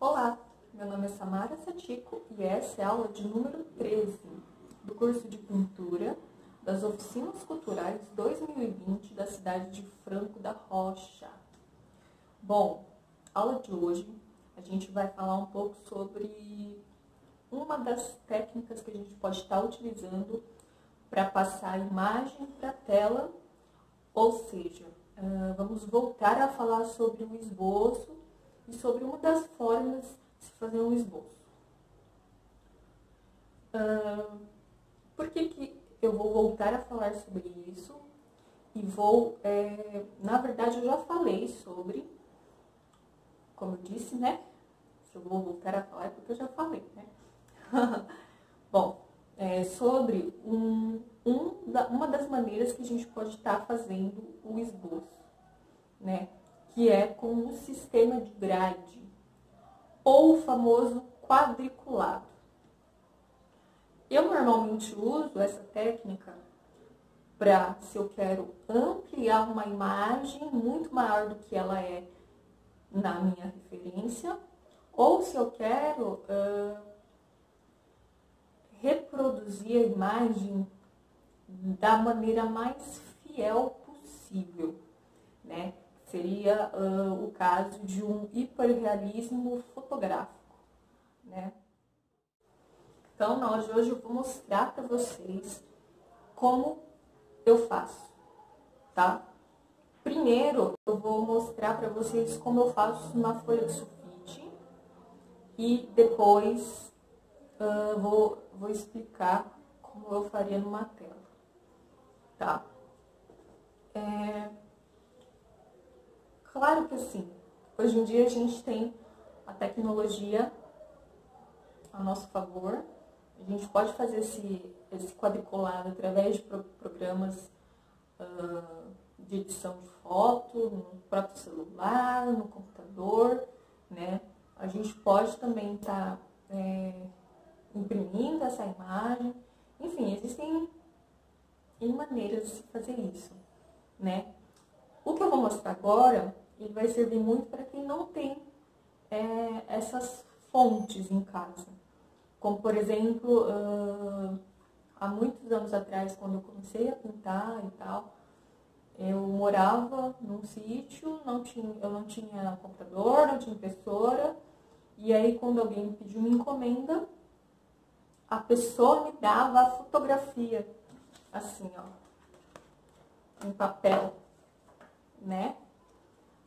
Olá, meu nome é Samara Satiko e essa é a aula de número 13 do curso de pintura das Oficinas Culturais 2020 da cidade de Franco da Rocha. Bom, aula de hoje a gente vai falar um pouco sobre uma das técnicas que a gente pode estar utilizando para passar a imagem para a tela, ou seja, vamos voltar a falar sobre o esboço e sobre uma das formas de se fazer um esboço. Por que eu vou voltar a falar sobre isso? E na verdade eu já falei sobre, como eu disse, né? Se eu vou voltar a falar é porque eu já falei, né? Bom, sobre uma das maneiras que a gente pode estar fazendo o esboço, né? Que é com o sistema de grade, ou o famoso quadriculado. Eu normalmente uso essa técnica para, se eu quero ampliar uma imagem muito maior do que ela é na minha referência, ou se eu quero reproduzir a imagem da maneira mais fiel possível, né? Seria o caso de um hiperrealismo fotográfico, né? Então, na aula de hoje eu vou mostrar para vocês como eu faço, tá? Primeiro, eu vou mostrar para vocês como eu faço na folha de sulfite e depois vou explicar como eu faria numa tela, tá? Claro que assim, hoje em dia a gente tem a tecnologia a nosso favor. A gente pode fazer esse quadriculado através de programas de edição de foto, no próprio celular, no computador, né? A gente pode também estar imprimindo essa imagem. Enfim, existem maneiras de se fazer isso, né? O que eu vou mostrar agora, ele vai servir muito para quem não tem essas fontes em casa. Como, por exemplo, há muitos anos atrás, quando eu comecei a pintar e tal, eu morava num sítio, eu não tinha computador, não tinha impressora, e aí quando alguém me pediu uma encomenda, a pessoa me dava a fotografia, assim, ó, em papel, né?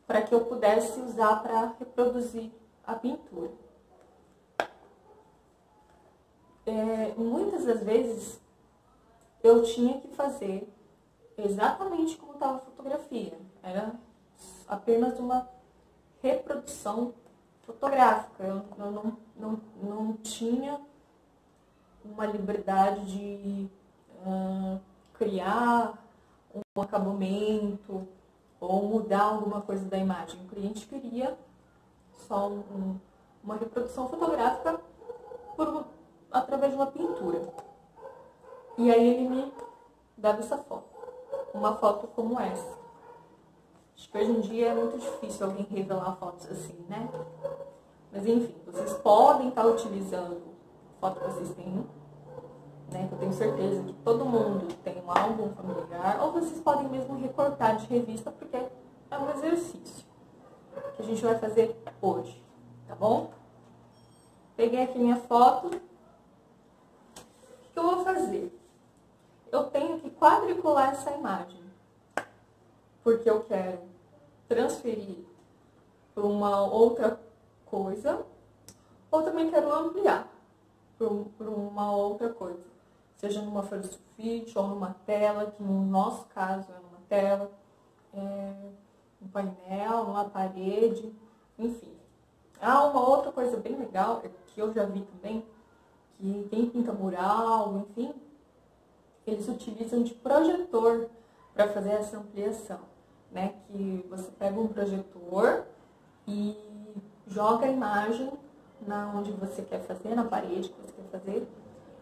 Para que eu pudesse usar para reproduzir a pintura. Muitas das vezes eu tinha que fazer exatamente como estava a fotografia. Era apenas uma reprodução fotográfica. Eu não tinha uma liberdade de criar um acabamento ou mudar alguma coisa da imagem. O cliente queria só uma reprodução fotográfica através de uma pintura. E aí ele me dava essa foto, uma foto como essa. Acho que hoje em dia é muito difícil alguém revelar fotos assim, né? Mas enfim, vocês podem estar utilizando a foto que vocês têm, né? Eu tenho certeza que todo mundo tem um álbum familiar, ou vocês podem mesmo recortar de revista, porque é um exercício que a gente vai fazer hoje, tá bom? Peguei aqui minha foto. O que eu vou fazer? Eu tenho que quadricular essa imagem, porque eu quero transferir para uma outra coisa, ou também quero ampliar para uma outra coisa, seja numa folha de sulfite ou numa tela, que no nosso caso é numa tela, um painel, numa parede, enfim. Uma outra coisa bem legal, que eu já vi também, que quem pinta mural, enfim, eles utilizam de projetor para fazer essa ampliação, né? Que você pega um projetor e joga a imagem onde você quer fazer, na parede que você quer fazer,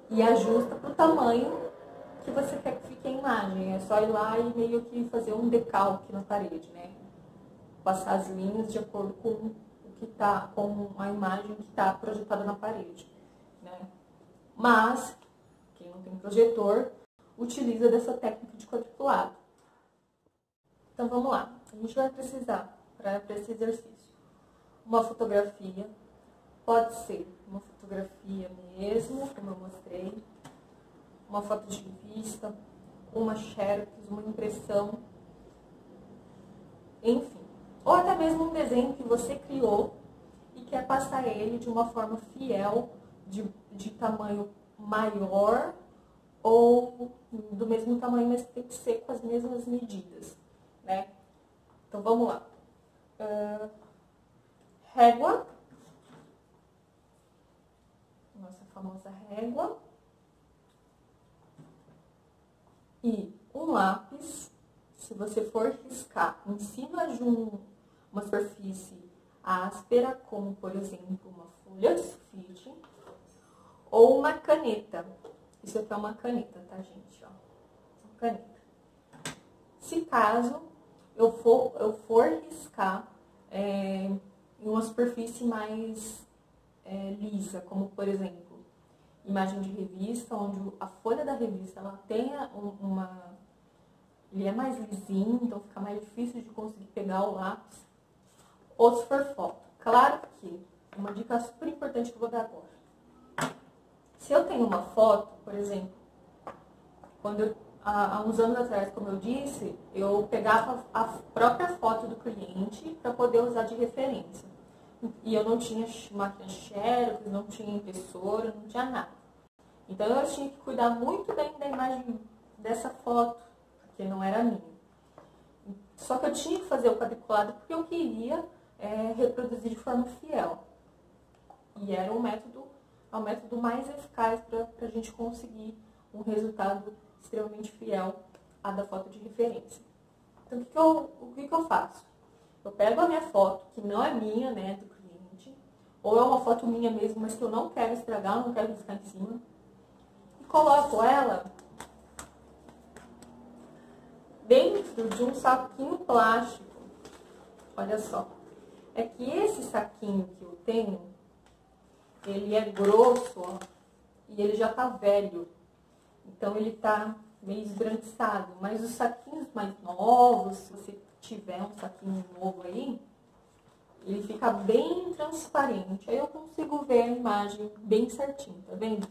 e ajusta para o tamanho que você quer que fique a imagem. É só ir lá e meio que fazer um decalque na parede, né? Passar as linhas de acordo com o que está com a imagem que está projetada na parede, né? Mas, quem não tem projetor, utiliza dessa técnica de quadriculado. Então, vamos lá. A gente vai precisar, para esse exercício, uma fotografia. Pode ser uma fotografia mesmo, como eu mostrei, uma foto de revista, uma xerox, uma impressão, enfim. Ou até mesmo um desenho que você criou e quer passar ele de uma forma fiel, de tamanho maior ou do mesmo tamanho, mas tem que ser com as mesmas medidas, né? Então, vamos lá. Régua. Nossa famosa régua. E um lápis. Se você for riscar em cima de uma superfície áspera, como, por exemplo, uma folha de sulfite, ou uma caneta. Isso aqui é uma caneta, tá, gente? Ó, uma caneta. Se caso eu for riscar em uma superfície mais lisa, como, por exemplo, imagem de revista, onde a folha da revista ela tenha ele é mais lisinho, então fica mais difícil de conseguir pegar o lápis. Ou se for foto. Claro que uma dica super importante que eu vou dar agora. Se eu tenho uma foto, por exemplo, há uns anos atrás, como eu disse, eu pegava a própria foto do cliente para poder usar de referência. E eu não tinha máquina xerox, não tinha impressora, não tinha nada. Então eu tinha que cuidar muito bem da imagem dessa foto, porque não era minha. Só que eu tinha que fazer o quadriculado porque eu queria reproduzir de forma fiel. E era o método mais eficaz para a gente conseguir um resultado extremamente fiel à da foto de referência. Então, o que eu faço? Eu pego a minha foto, que não é minha, né, do cliente, ou é uma foto minha mesmo, mas que eu não quero estragar, não quero riscar em cima, e coloco ela dentro de um saquinho plástico. Olha só. É que esse saquinho que eu tenho, ele é grosso, ó, e ele já tá velho. Então ele tá meio esbranquiçado. Mas os saquinhos mais novos, se você tiver um saquinho novo aí, ele fica bem transparente. Aí eu consigo ver a imagem bem certinho, tá vendo?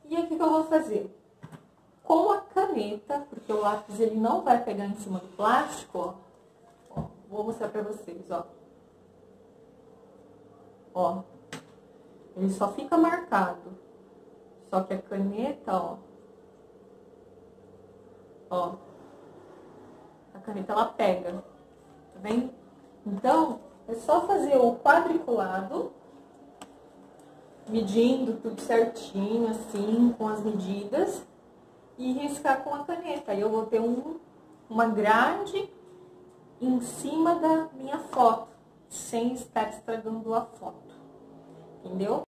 E aí o que eu vou fazer? Com a caneta, porque o lápis ele não vai pegar em cima do plástico, ó, vou mostrar pra vocês, ó. Ó, ele só fica marcado. Só que a caneta, ó, a caneta ela pega, tá vendo? Então, é só fazer o quadriculado, medindo tudo certinho, assim, com as medidas, e riscar com a caneta. Aí eu vou ter uma grade em cima da minha foto, sem estar estragando a foto. Entendeu?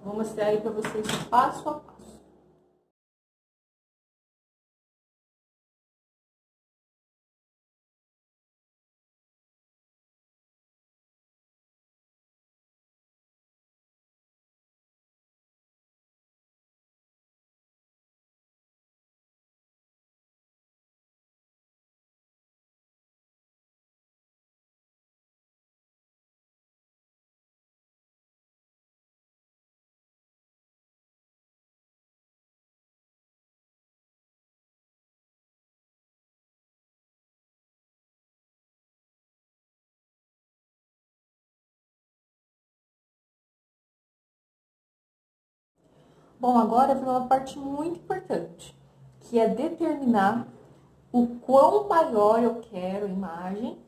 Vou mostrar aí pra vocês passo a passo. Bom, agora vem uma parte muito importante, que é determinar o quão maior eu quero a imagem,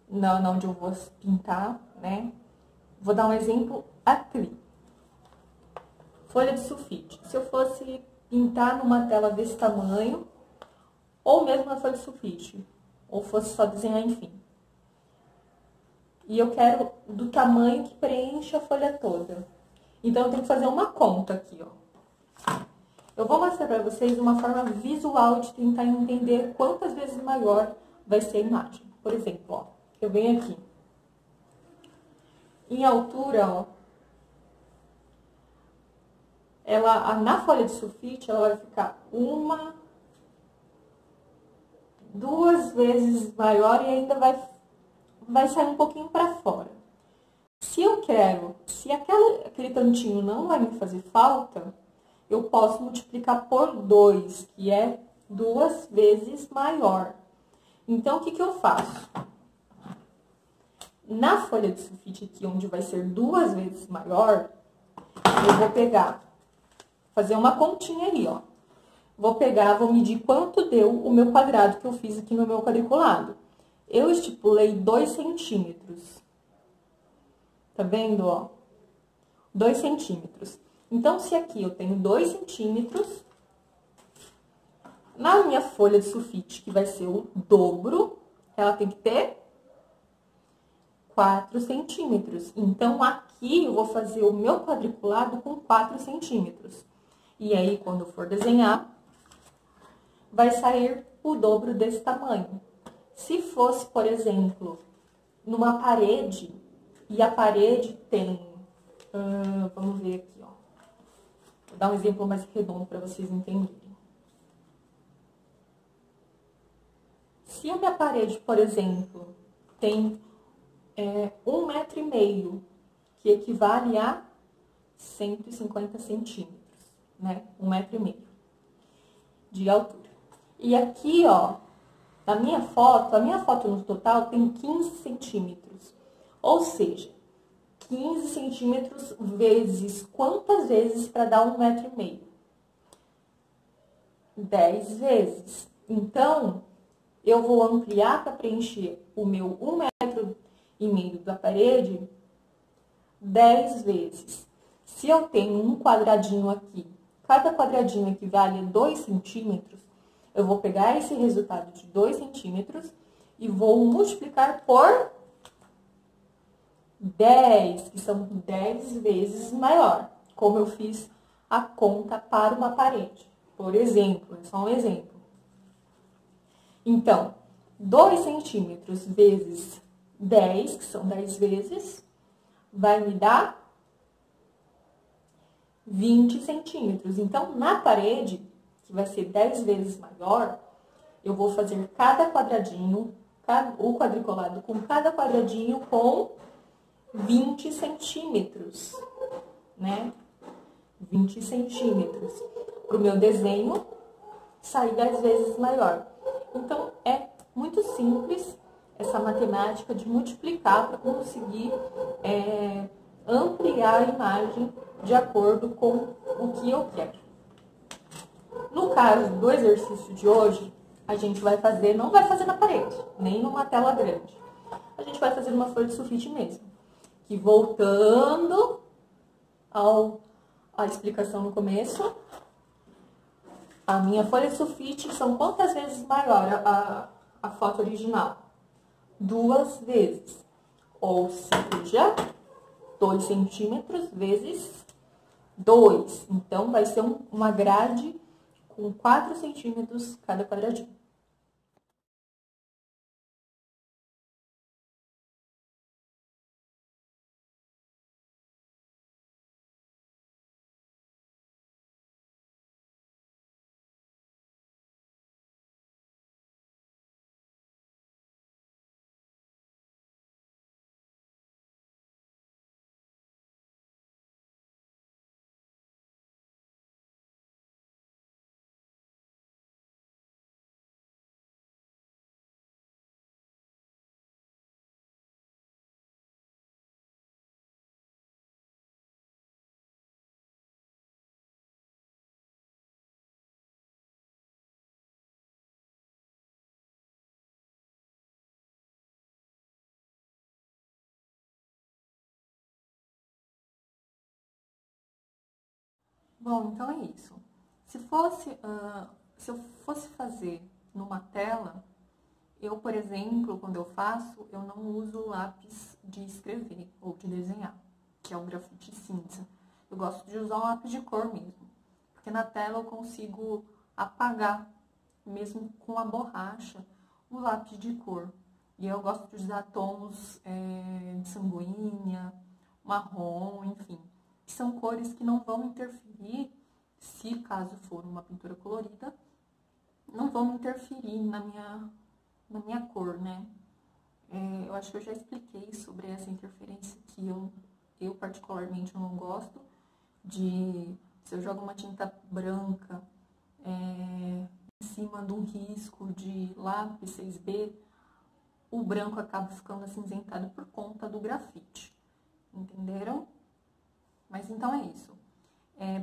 onde eu vou pintar, né? Vou dar um exemplo aqui. Folha de sulfite. Se eu fosse pintar numa tela desse tamanho, ou mesmo na folha de sulfite, ou fosse só desenhar, enfim. E eu quero do tamanho que preenche a folha toda. Então, eu tenho que fazer uma conta aqui, ó. Eu vou mostrar para vocês uma forma visual de tentar entender quantas vezes maior vai ser a imagem. Por exemplo, ó, eu venho aqui. em altura, ó, na folha de sulfite, ela vai ficar 1, 2 vezes maior e ainda vai sair um pouquinho para fora. Se aquele tantinho não vai me fazer falta, eu posso multiplicar por 2, que é 2 vezes maior. Então, o que eu faço? Na folha de sulfite aqui, onde vai ser 2 vezes maior, eu vou fazer uma continha ali, ó. Vou medir quanto deu o meu quadrado que eu fiz aqui no meu quadriculado. Eu estipulei 2 centímetros. Tá vendo, ó? 2 centímetros. Então, se aqui eu tenho 2 centímetros, na minha folha de sulfite, que vai ser o dobro, ela tem que ter 4 centímetros. Então, aqui eu vou fazer o meu quadriculado com 4 centímetros. E aí, quando eu for desenhar, vai sair o dobro desse tamanho. Se fosse, por exemplo, numa parede, e a parede tem... vamos ver aqui, ó. Vou dar um exemplo mais redondo para vocês entenderem. Se a minha parede, por exemplo, tem 1,5 metro, que equivale a 150 centímetros, né? 1,5 metro de altura. E aqui, ó, a minha foto no total tem 15 centímetros. Ou seja, 15 centímetros vezes quantas vezes para dar 1,5 metro? 10 vezes. Então, eu vou ampliar para preencher o meu 1,5 metro da parede 10 vezes. Se eu tenho um quadradinho aqui, cada quadradinho equivale a 2 centímetros, eu vou pegar esse resultado de 2 centímetros e vou multiplicar por 10, que são 10 vezes maior, como eu fiz a conta para uma parede. Por exemplo, é só um exemplo. Então, 2 centímetros vezes 10, que são 10 vezes, vai me dar 20 centímetros. Então, na parede, que vai ser 10 vezes maior, eu vou fazer cada quadradinho, o quadriculado com cada quadradinho com 20 centímetros, né? 20 centímetros. Para o meu desenho sair 10 vezes maior. Então, é muito simples essa matemática de multiplicar para conseguir ampliar a imagem de acordo com o que eu quero. No caso do exercício de hoje, a gente não vai fazer na parede, nem numa tela grande. A gente vai fazer numa folha de sulfite mesmo. Que voltando à explicação no começo, a minha folha de sulfite são quantas vezes maior a foto original? 2 vezes. Ou seja, 2 centímetros vezes 2. Então, vai ser uma grade com 4 centímetros cada quadradinho. Bom, então é isso. Se eu fosse fazer numa tela, eu, por exemplo, quando eu faço, eu não uso lápis de escrever ou de desenhar, que é o grafite cinza. Eu gosto de usar um lápis de cor mesmo, porque na tela eu consigo apagar, mesmo com a borracha, o lápis de cor. E eu gosto de usar tons de sanguínea marrom, enfim. São cores que não vão interferir, se caso for uma pintura colorida, não vão interferir na minha cor, né? Eu acho que eu já expliquei sobre essa interferência que eu particularmente não gosto, se eu jogo uma tinta branca em cima de um risco de lápis 6B, o branco acaba ficando acinzentado por conta do grafite, entenderam? Mas então é isso.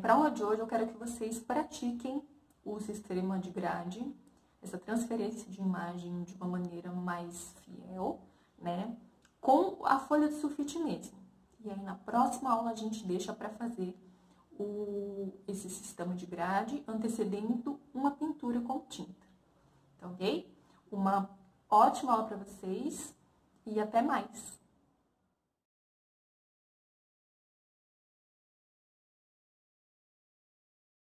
Para a aula de hoje eu quero que vocês pratiquem o sistema de grade, essa transferência de imagem de uma maneira mais fiel, né? Com a folha de sulfite mesmo. E aí na próxima aula a gente deixa para fazer esse sistema de grade antecedendo uma pintura com tinta. Tá ok? Uma ótima aula para vocês e até mais!